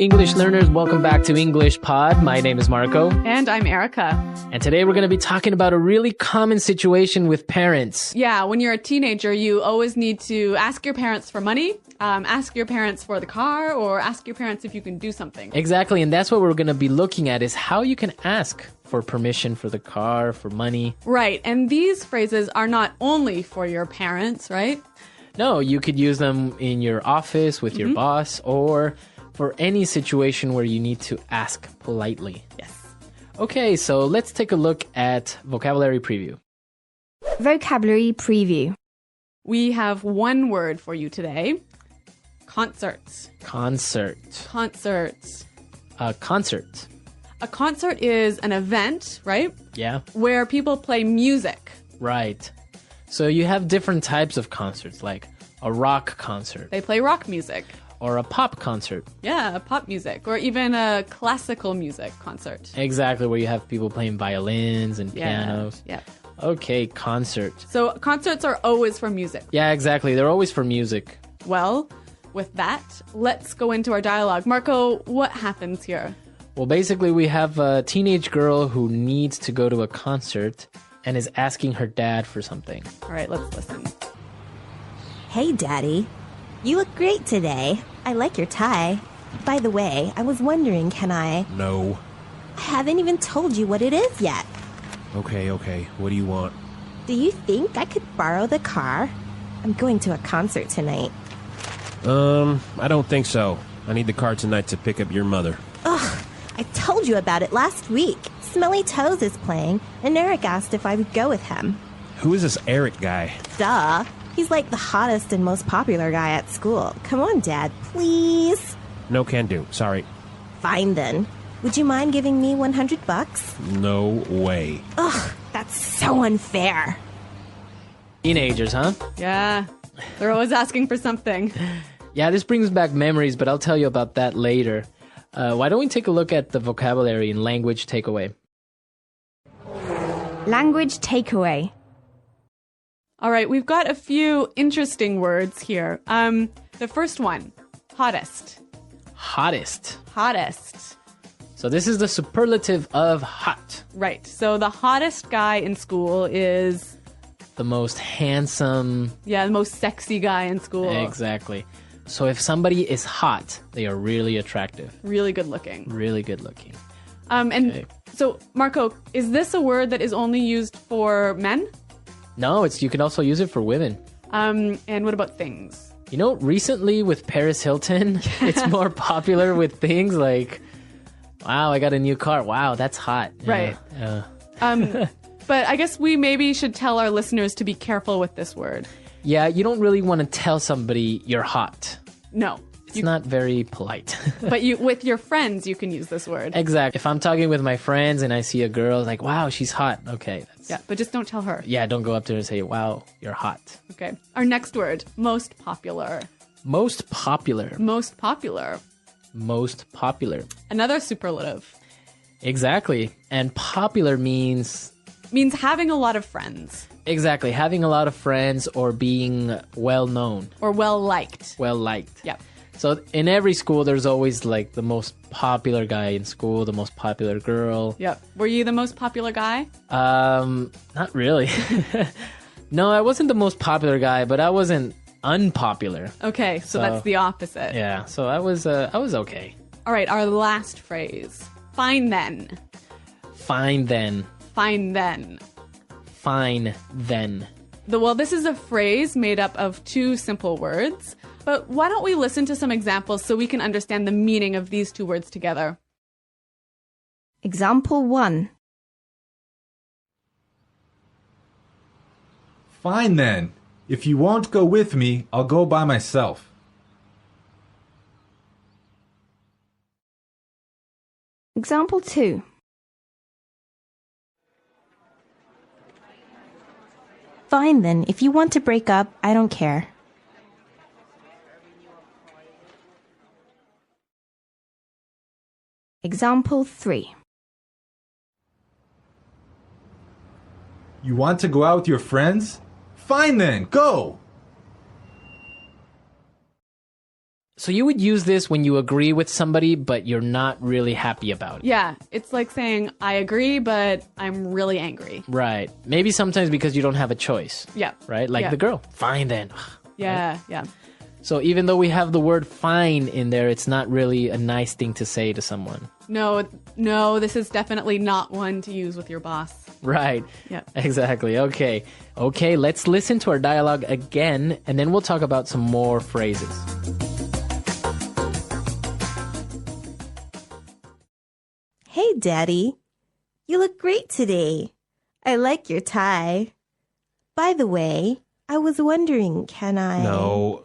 English learners, welcome back to English Pod. My name is Marco. And I'm Erica. And today we're going to be talking about a really common situation with parents. Yeah, when you're a teenager, you always need to ask your parents for money, ask your parents for the car, or ask your parents if you can do something. Exactly, and that's what we're going to be looking at is how you can ask for permission for the car, for money. Right, and these phrases are not only for your parents, right? No, you could use them in your office with your boss or for any situation where you need to ask politely. Yes. Okay, so let's take a look at vocabulary preview. Vocabulary preview. We have one word for you today. Concerts. Concert. Concerts. Concert. A concert is an event, right? Yeah, Where people play music. right. So you have different types of concerts, like a rock concert They play rock music. or a pop concert. Yeah, pop music. Or even a classical music concert. Exactly, where you have people playing violins and pianos. Yeah. Okay, concert. So concerts are always for music. Yeah, exactly. They're always for music. Well, with that, let's go into our dialogue. Marco, what happens here? Well, basically, we have a teenage girl who needs to go to a concert and is asking her dad for something. All right, let's listen. Hey, Daddy. You look great today. I like your tie. By the way, I was wondering, can I... No. I haven't even told you what it is yet. Okay. What do you want? Do you think I could borrow the car? I'm going to a concert tonight. I don't think so. I need the car tonight to pick up your mother. Ugh, I told you about it last week. Smelly Toes is playing, and Eric asked if I would go with him. Who is this Eric guy? Duh. He's like the hottest and most popular guy at school. Come on, Dad, please. No can do. Sorry. Fine then. Would you mind giving me $100? No way. Ugh, that's so unfair. Teenagers, huh? Yeah, they're always asking for something. Yeah, this brings back memories, but I'll tell you about that later. Why don't we take a look at the vocabulary and language takeaway? Language takeaway. All right, we've got a few interesting words here. The first one, hottest. Hottest. Hottest. So this is the superlative of hot. Right, so the hottest guy in school is, The most handsome. the most sexy guy in school. Exactly. So if somebody is hot, they are really attractive, Really good looking. really good looking. And Okay. so, Marco, is this a word that is only used for men? No, you can also use it for women. And what about things? You know, recently with Paris Hilton, it's more popular with things like, wow, I got a new car. Wow, that's hot. Right. But I guess we maybe should tell our listeners to be careful with this word. Yeah, you don't really want to tell somebody you're hot. No. It's not very polite. But with your friends, you can use this word. Exactly. If I'm talking with my friends and I see a girl, like, wow, she's hot. Okay. Yeah, but just don't tell her. Yeah, don't go up to her and say, wow, you're hot. Okay. Our next word, most popular. Most popular. Most popular. Most popular. Another superlative. Exactly. And popular means... Means having a lot of friends. Exactly. Having a lot of friends or being well-known. Or well-liked. Well-liked. Yeah. So in every school, there's always like the most popular guy in school, the most popular girl. Yep. Were you the most popular guy? Not really. No, I wasn't the most popular guy, but I wasn't unpopular. Okay, so that's the opposite. Yeah, so I was okay. All right, our last phrase. Fine then. Fine then. Fine then. Fine then. Well, this is a phrase made up of two simple words, but why don't we listen to some examples so we can understand the meaning of these two words together? Example 1. Fine then. If you won't go with me, I'll go by myself. Example 2. Fine then. If you want to break up, I don't care. Example 3. You want to go out with your friends? Fine then, go! So you would use this when you agree with somebody, but you're not really happy about it. Yeah, it's like saying, I agree, but I'm really angry. Right. Maybe sometimes because you don't have a choice. Yeah. Right? Like Yeah. the girl. Fine then. Yeah, yeah. So even though we have the word fine in there, it's not really a nice thing to say to someone. No, this is definitely not one to use with your boss. Right. Yeah. Exactly. Okay. Okay, let's listen to our dialogue again, and then we'll talk about some more phrases. Hey, Daddy. You look great today. I like your tie. By the way, I was wondering, can I... No.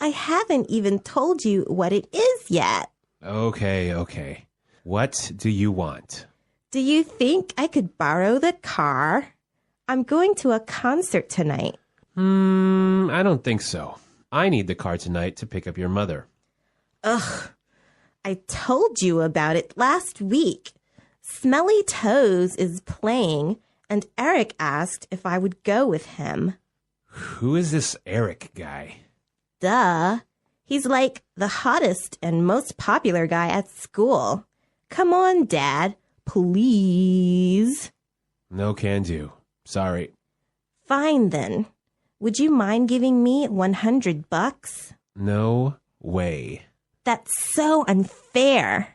I haven't even told you what it is yet. Okay. What do you want? Do you think I could borrow the car? I'm going to a concert tonight. I don't think so. I need the car tonight to pick up your mother. Ugh. I told you about it last week. Smelly Toes is playing, and Eric asked if I would go with him. Who is this Eric guy? Duh. He's like the hottest and most popular guy at school. Come on, Dad. Please. No can do. Sorry. Fine then. Would you mind giving me $100? No way. That's so unfair.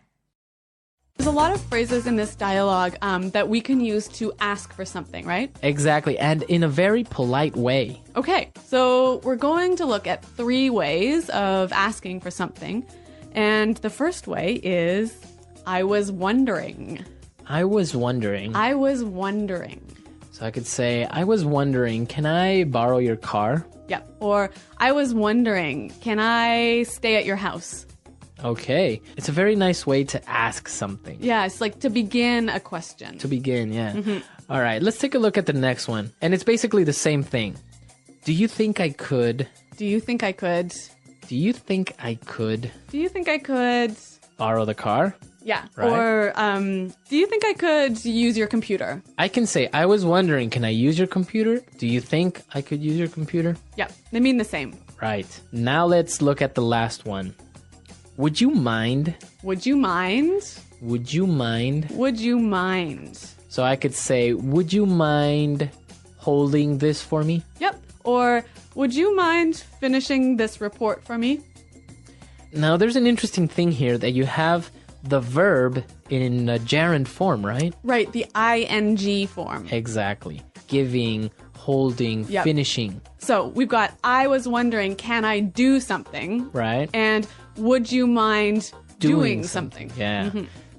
There's a lot of phrases in this dialogue that we can use to ask for something, right? Exactly, and in a very polite way. Okay, so we're going to look at 3 ways of asking for something. And the first way is, I was wondering. I was wondering. I was wondering. So I could say, I was wondering, can I borrow your car? Yep. Or, I was wondering, can I stay at your house? Okay. It's a very nice way to ask something. Yeah, it's like to begin a question. To begin, yeah. All right, let's take a look at the next one. And it's basically the same thing. Do you think I could? Do you think I could? Do you think I could Do you think I could? borrow the car? Yeah. Right. Or, do you think I could use your computer? I can say, I was wondering, can I use your computer? Do you think I could use your computer? Yep. They mean the same. Right. Now let's look at the last one. Would you mind? Would you mind? Would you mind? Would you mind? So I could say, would you mind holding this for me? Yep. Or, would you mind finishing this report for me? Now there's an interesting thing here that you have the verb in a gerund form, right? Right, the ing form. Exactly. Giving, holding, Yep. finishing, So we've got, I was wondering, can I do something? right? And would you mind doing something? Yeah.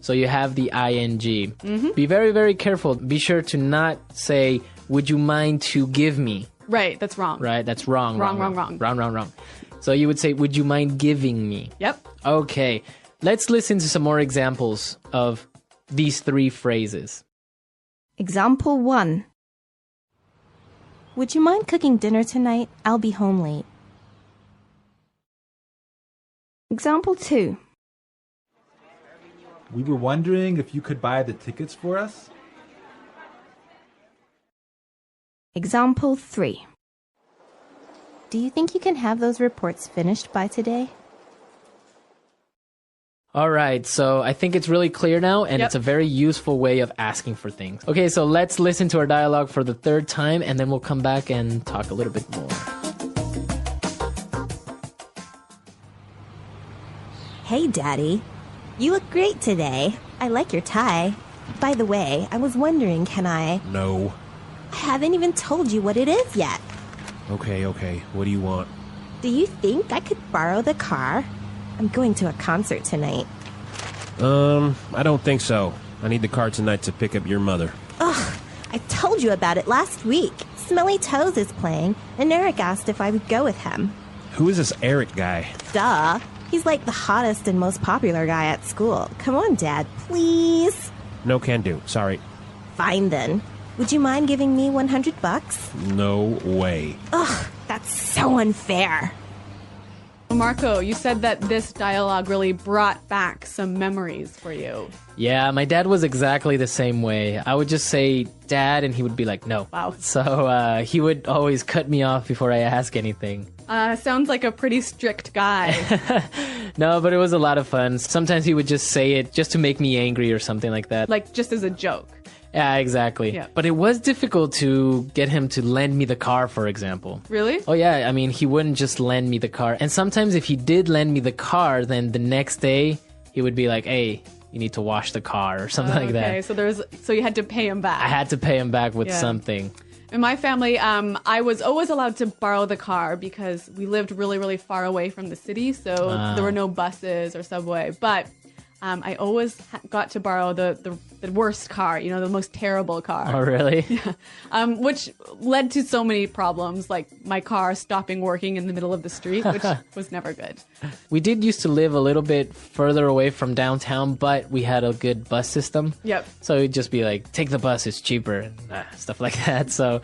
So you have the ing. Be very, very careful. Be sure to not say, would you mind to give me? Right, that's wrong. Right? That's wrong. Wrong. So you would say, would you mind giving me? Yep. Okay. Let's listen to some more examples of these 3 phrases. Example 1. Would you mind cooking dinner tonight? I'll be home late. Example 2. We were wondering if you could buy the tickets for us. Example 3. Do you think you can have those reports finished by today? All right, so I think it's really clear now, and Yep. it's a very useful way of asking for things. Okay, so let's listen to our dialogue for the 3rd time, and then we'll come back and talk a little bit more. Hey, Daddy. You look great today. I like your tie. By the way, I was wondering, can I... No. I haven't even told you what it is yet. Okay. What do you want? Do you think I could borrow the car? I'm going to a concert tonight. I don't think so. I need the car tonight to pick up your mother. Ugh, I told you about it last week. Smelly Toes is playing, and Eric asked if I would go with him. Who is this Eric guy? Duh. He's like the hottest and most popular guy at school. Come on, Dad, please. No can do. Sorry. Fine then. Would you mind giving me $100? No way. Ugh, that's so unfair. Marco, you said that this dialogue really brought back some memories for you. Yeah, my dad was exactly the same way. I would just say, Dad, and he would be like, no. Wow. So he would always cut me off before I ask anything. Sounds like a pretty strict guy. No, but it was a lot of fun. Sometimes he would just say it just to make me angry or something like that. Like, just as a joke. Yeah, exactly. Yeah. But it was difficult to get him to lend me the car, for example. Really? Oh, yeah. I mean, he wouldn't just lend me the car. And sometimes if he did lend me the car, then the next day he would be like, hey, you need to wash the car or something like that. Okay, so you had to pay him back. I had to pay him back with something. In my family, I was always allowed to borrow the car because we lived really, really far away from the city, so there were no buses or subway. But I always got to borrow the worst car, the most terrible car. Oh, really? Which led to so many problems, like my car stopping working in the middle of the street, which was never good. We did used to live a little bit further away from downtown, but we had a good bus system. Yep. So it'd just be like, take the bus, it's cheaper, and stuff like that. So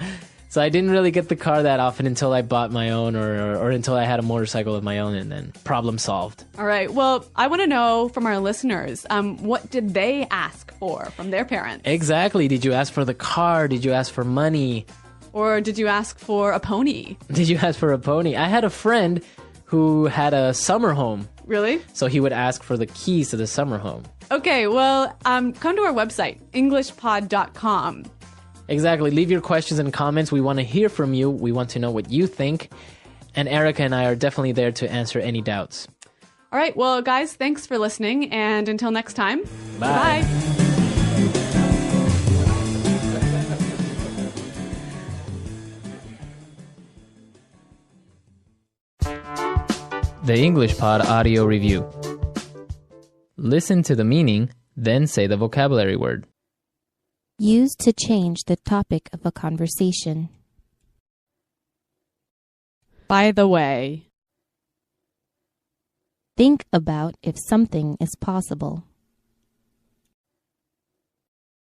I didn't really get the car that often until I bought my own or until I had a motorcycle of my own, and then problem solved. All right. Well, I want to know from our listeners, what did they ask for from their parents? Exactly. Did you ask for the car? Did you ask for money? Or did you ask for a pony? Did you ask for a pony? I had a friend who had a summer home. Really? So he would ask for the keys to the summer home. Okay. Well, come to our website, englishpod.com. Exactly. Leave your questions and comments. We want to hear from you. We want to know what you think. And Erica and I are definitely there to answer any doubts. All right. Well, guys, thanks for listening. And until next time, Bye. Bye. The English Pod Audio Review. Listen to the meaning, then say the vocabulary word. Used to change the topic of a conversation. By the way. Think about if something is possible.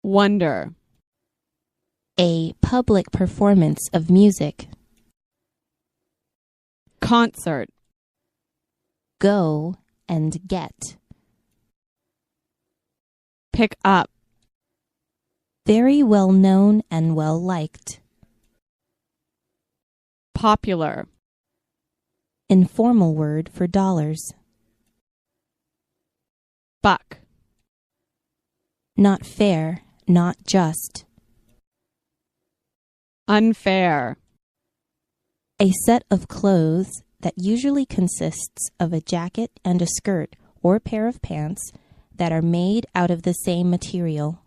Wonder. A public performance of music. Concert. Go and get. Pick up. Very well known and well liked. Popular. Informal word for dollars. Buck. Not fair, not just. Unfair. A set of clothes that usually consists of a jacket and a skirt or pair of pants that are made out of the same material.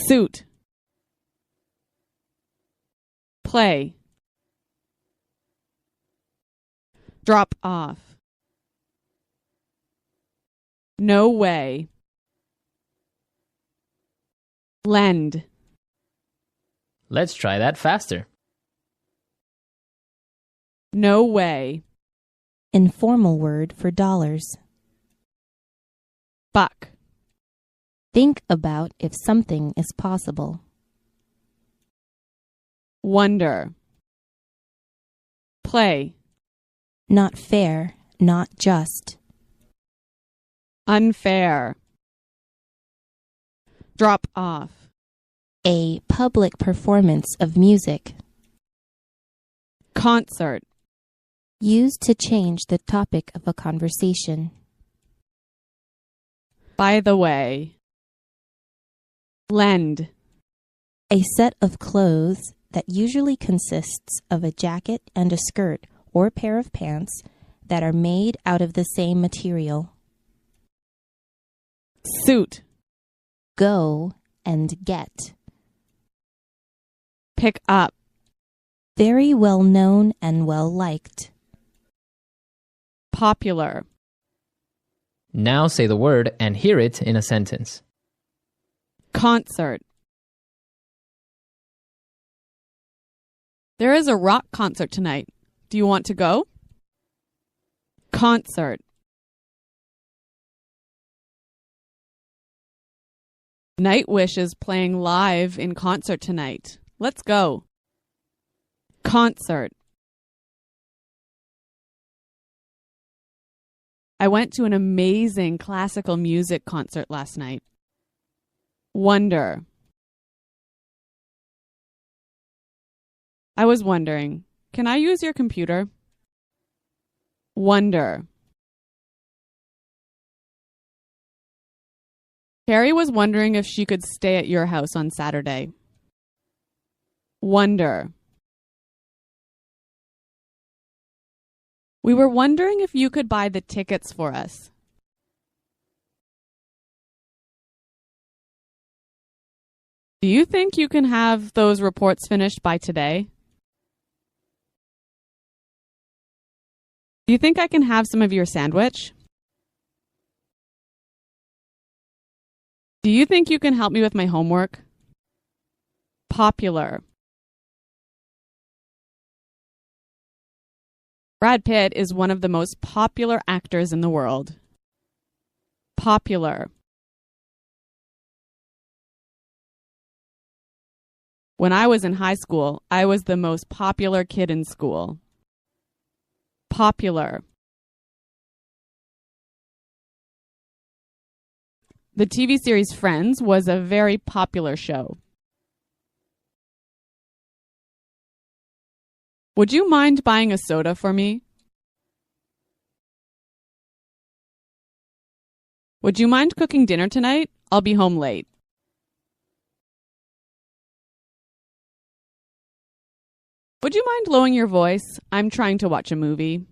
Suit. Play. Drop off. No way. Lend. Let's try that faster. No way. Informal word for dollars. Buck. Think about if something is possible. Wonder. Play. Not fair, not just. Unfair. Drop off. A public performance of music. Concert. Used to change the topic of a conversation. By the way. Lend. A set of clothes that usually consists of a jacket and a skirt or pair of pants that are made out of the same material. Suit. Go and get. Pick up. Very well known and well liked. Popular. Now say the word and hear it in a sentence. Concert. There is a rock concert tonight. Do you want to go? Concert. Nightwish is playing live in concert tonight. Let's go. Concert. I went to an amazing classical music concert last night. Wonder. I was wondering, Can I use your computer? Wonder. Carrie was wondering if she could stay at your house on Saturday. Wonder. We were wondering if you could buy the tickets for us. Do you think you can have those reports finished by today? Do you think I can have some of your sandwich? Do you think you can help me with my homework? Popular. Brad Pitt is one of the most popular actors in the world. Popular. When I was in high school, I was the most popular kid in school. Popular. The TV series Friends was a very popular show. Would you mind buying a soda for me? Would you mind cooking dinner tonight? I'll be home late. Would you mind lowering your voice? I'm trying to watch a movie.